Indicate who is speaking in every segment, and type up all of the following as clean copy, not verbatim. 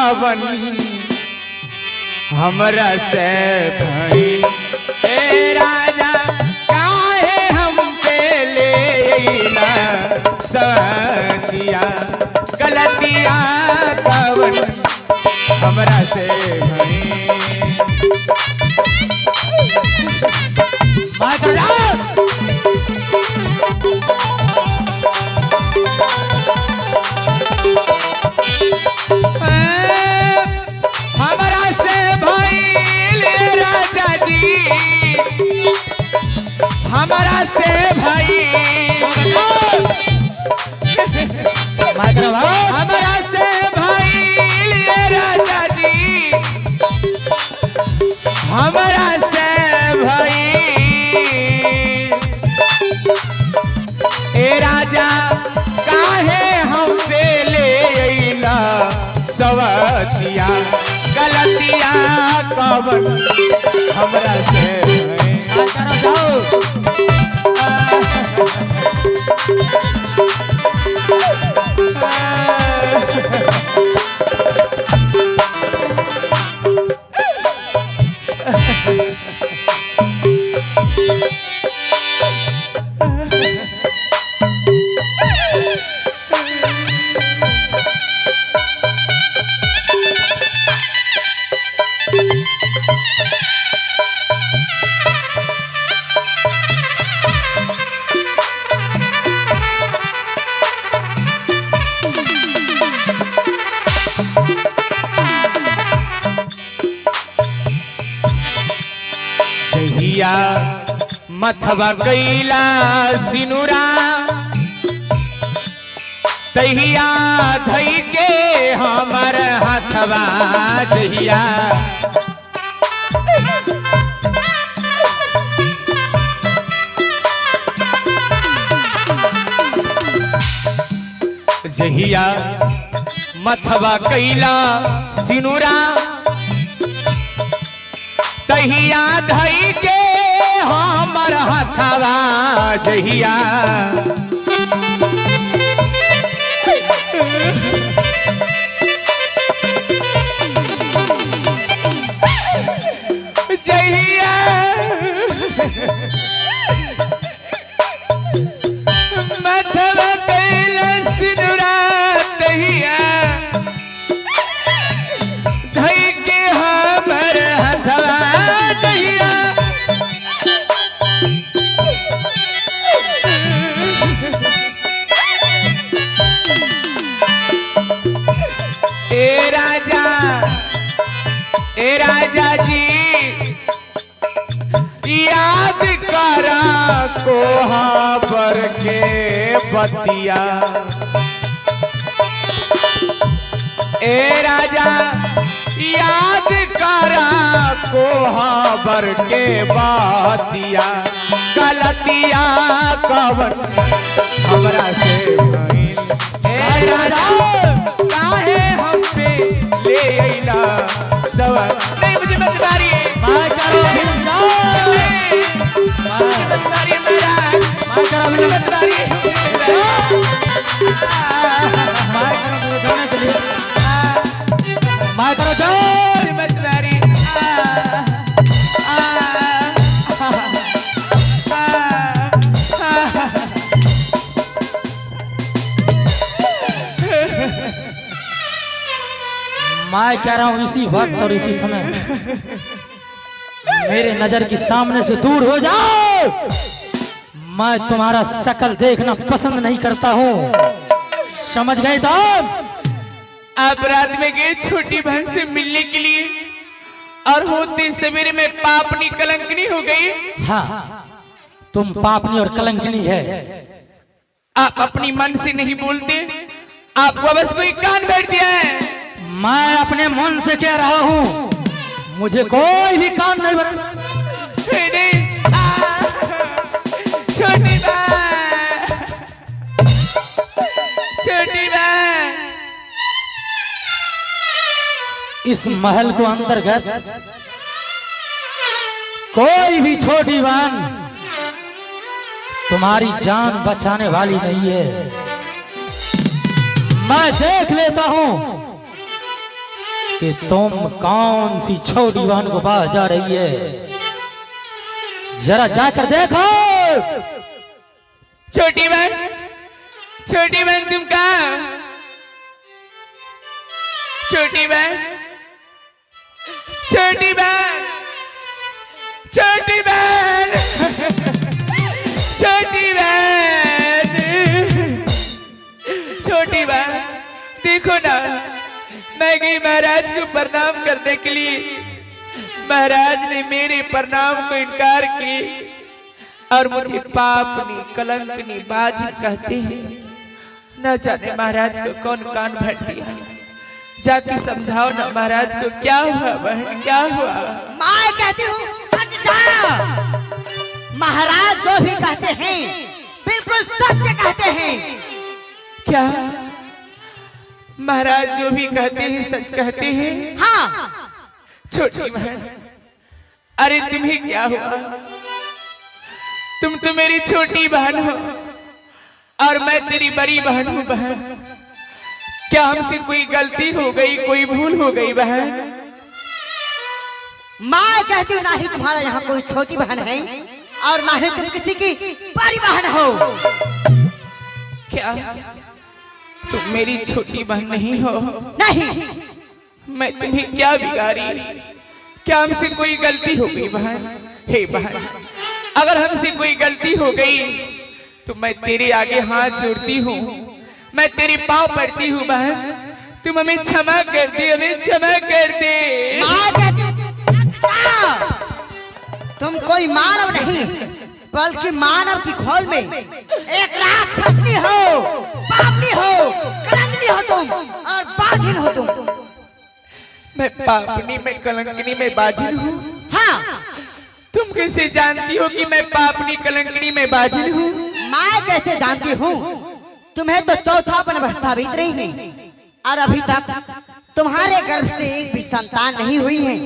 Speaker 1: कवन हमरा से भइल ए राजा काहे हम पे लेला सतिया गलतिया कवन हमरा से भइल हमरा से भइल राजा जी हमरा से भइल हमरा से भइल राजा जी हमरा से भइल ए राजा काहे हम पे ले अइला सवतिया गलतिया कवन हमरा से जहिया मथवा कैला सिनुरा तहिया धई के हमर हाथवा जहिया जहिया मथवा कैला सिनुरा तहिया धई के हमर हथवा जहिया जहिया मथवा कैला सिनुरा तहिया धई के हमर हथवा ए राजा जी याद करा कोहाबर के बतिया ए राजा याद करा कोहाबर के बतिया गलतिया कवन हमरा से भइल ए राजा काहे हम पे ले अइला सवाल नहीं मुझे मतदारी है
Speaker 2: मैं कह रहा हूँ इसी वक्त और इसी समय मेरे नजर की सामने से दूर हो जाओ। मैं तुम्हारा शकल देखना पसंद नहीं करता हूँ, समझ गए तुम?
Speaker 1: आप रात में गए छोटी बहन से मिलने के लिए और होते सवेरे में पापनी कलंकनी हो गई।
Speaker 2: हाँ, तुम पापनी और कलंकनी है।
Speaker 1: आप अपनी मन से नहीं बोलते, आपको बस कोई कान बैठ दिया है।
Speaker 2: मैं अपने मन से कह रहा हूँ, मुझे कोई भी कान नहीं बना।
Speaker 1: छोटी बहन, छोटी बहन,
Speaker 2: इस महल को अंतर्गत कोई भी छोटी बहन तुम्हारी जान बचाने वाली नहीं है। मैं देख लेता हूं कि तुम कौन सी छोटी बहन को पास जा रही है, जरा जाकर देखो।
Speaker 1: छोटी बहन तुम कहाँ? छोटी बहन छोटी बहन छोटी बहन छोटी बहन देखो ना, मैं गई महाराज को प्रणाम करने के लिए, महाराज ने मेरे प्रणाम को इनकार की और मुझे पापनी कलंकनी बाजी कहते हैं। न जाने महाराज को कौन कान भर दिया, जाके समझाओ ना महाराज को, क्या हुआ बहन, क्या हुआ?
Speaker 3: मैं कहती हूँ हट जा। महाराज जो भी कहते हैं बिल्कुल सत्य कहते हैं।
Speaker 1: क्या महाराज जो भी कहते हैं सच कहते हैं?
Speaker 3: हाँ।
Speaker 1: छोटी बहन, अरे तुम्हें क्या हुआ? तुम तो मेरी छोटी बहन हो और मैं तेरी बड़ी बहन हूँ। बहन, क्या हमसे कोई गलती हो गई, कोई भूल हो गई बहन?
Speaker 3: मैं कहती हूँ ना ही तुम्हारा यहाँ कोई छोटी बहन है और ना ही तुम किसी की बड़ी बहन हो।
Speaker 1: क्या तुम मेरी छोटी बहन नहीं हो?
Speaker 3: नहीं।
Speaker 1: मैं तुम्हें क्या बिगाड़ी? क्या हमसे कोई गलती हो गई बहन? हे बहन, अगर हमसे कोई गलती हो गई तो मैं तेरे आगे हाथ जोड़ती हूँ, मैं तेरे पाँव पड़ती हूँ बहन, तुम हमें क्षमा कर दे, हमें क्षमा कर दे।
Speaker 3: तुम कोई मानव नहीं बल्कि मानव की खोल में एक राक्षसनी हो, पापनी हो, कलंकनी हो तुम और बाझिन हो तुम।
Speaker 1: मैं पापनी, मैं कलंकनी, मैं बाझिन हूँ?
Speaker 3: हाँ।
Speaker 1: तुम कैसे जानती हो कि मैं पापनी, कलंकनी, मैं बाझिन हूँ?
Speaker 3: मैं कैसे जानती हूँ? तुम्हें तो चौथापन अवस्था बीत रही है और अभी तक तुम्हारे गर्भ से एक भी संतान नहीं हुई है।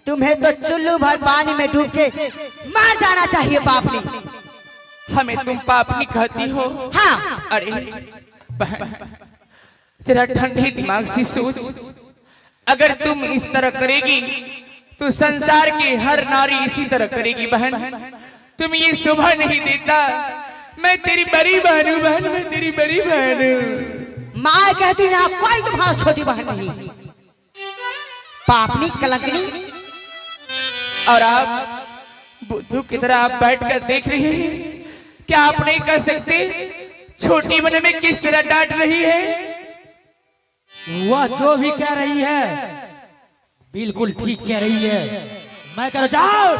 Speaker 3: तुम्हें तो चुल्लू भर पानी में डूब के मर जाना चाहिए पापनी।
Speaker 1: हमें तुम पापनी कहती हो?
Speaker 3: हाँ।
Speaker 1: अरे बहन, जरा ठंडे दिमाग से सोच, अगर तुम इस तरह करेगी तो संसार की हर नारी इसी तरह करेगी। बहन, तुम ये शोभा नहीं देता। मैं तेरी बड़ी बहन हूँ बहन, मैं तेरी बड़ी बहन हूँ।
Speaker 3: मैं कहती हूँ कोई तुम्हारा छोटी बहन नहीं, पापनी, कलंकनी।
Speaker 1: और आप बुद्धू की तरह आप बैठकर देख रहे हैं, क्या आप नहीं कह सकते छोटी बहन में किस तरह डांट रही है?
Speaker 2: वह जो भी कह रही है बिल्कुल ठीक कह रही है। मैं कह जाओ।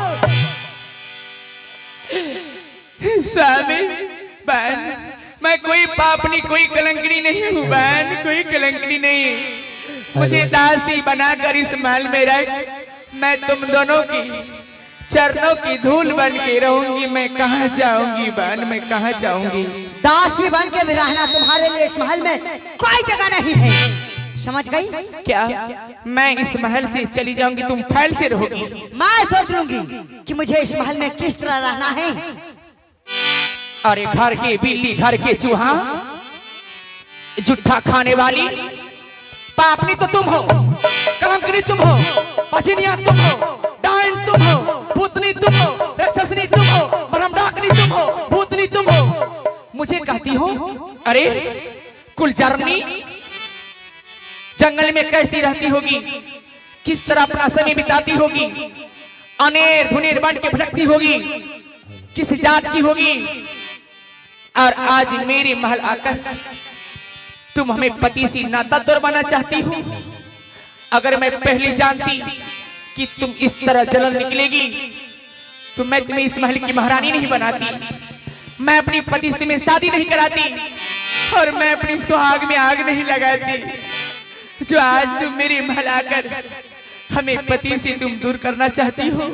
Speaker 1: स्वामी, बहन, मैं कोई पापनी, कोई कलंकनी नहीं हूँ बहन, कोई कलंकनी नहीं। मुझे दासी बनाकर इस महल में रख, मैं तुम दोनों की चरणों की धूल बन के रहूंगी। मैं कहाँ जाऊंगी बहन, मैं कहाँ जाऊंगी?
Speaker 3: दासी बन के भी रहना तुम्हारे लिए इस महल में कोई जगह नहीं है, समझ गई?
Speaker 1: क्या मैं इस महल से चली जाऊंगी, तुम फैल से रहोगी?
Speaker 3: मैं सोच लूंगी कि मुझे इस महल में किस तरह रहना है।
Speaker 1: अरे घर के बिल्ली, घर के चूहा, जुट्ठा खाने वाली, पापनी तो तुम हो, कलंकनी तुम हो, पछिनिया तुम हो, डायन तुम हो, भूतनी तुम हो, राक्षसनी तुम हो, ब्रह्मडाकनी तुम हो, भूतनी तुम हो, मुझे कहती हो? अरे कुलचरनी, जंगल में कैसी रहती होगी, किस तरह अपना समय बिताती होगी, अनेर धुनेर बन के भटकती होगी, किस जात की होगी, और आज मेरे महल आकर तुम हमें पति से नाता तोड़वाना चाहती हो। अगर मैं पहले जानती कि तुम इस तरह जलन निकलेगी तो मैं तुम्हें इस महल की महारानी नहीं बनाती, मैं अपनी पति से तुम्हें शादी नहीं कराती और मैं अपनी सुहाग में आग नहीं लगाती। जो आज तुम मेरे महल आकर हमें पति से तुम दूर करना चाहती हो,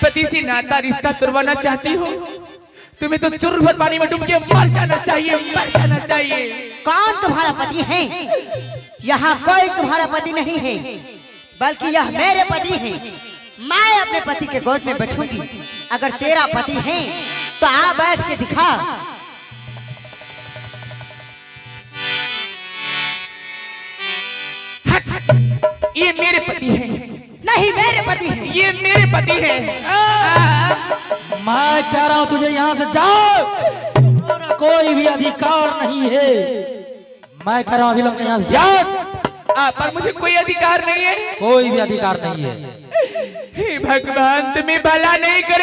Speaker 1: पति से नाता रिश्ता तोड़वाना चाहती हो, तुम्हें तो चुर भर पानी में डूब के मर जाना चाहिए, मर जाना चाहिए।
Speaker 3: कौन तुम्हारा पति है? यहाँ कोई तुम्हारा पति नहीं है, बल्कि यह मेरे पति है। मैं अपने पति के गोद में बैठूंगी। अगर तेरा पति है तो आ बैठ के दिखा। मेरे पति हैं।
Speaker 1: ये मेरे पति हैं।
Speaker 2: मैं कह रहा हूँ तुझे यहाँ से जाओ, मेरा कोई भी अधिकार नहीं है। मैं कह रहा हूँ अभिलंब यहाँ से जाओ।
Speaker 1: पर मुझे कोई अधिकार नहीं है।
Speaker 2: कोई भी अधिकार नहीं है।
Speaker 1: हे भगवान, तुम्हें भला नहीं करे।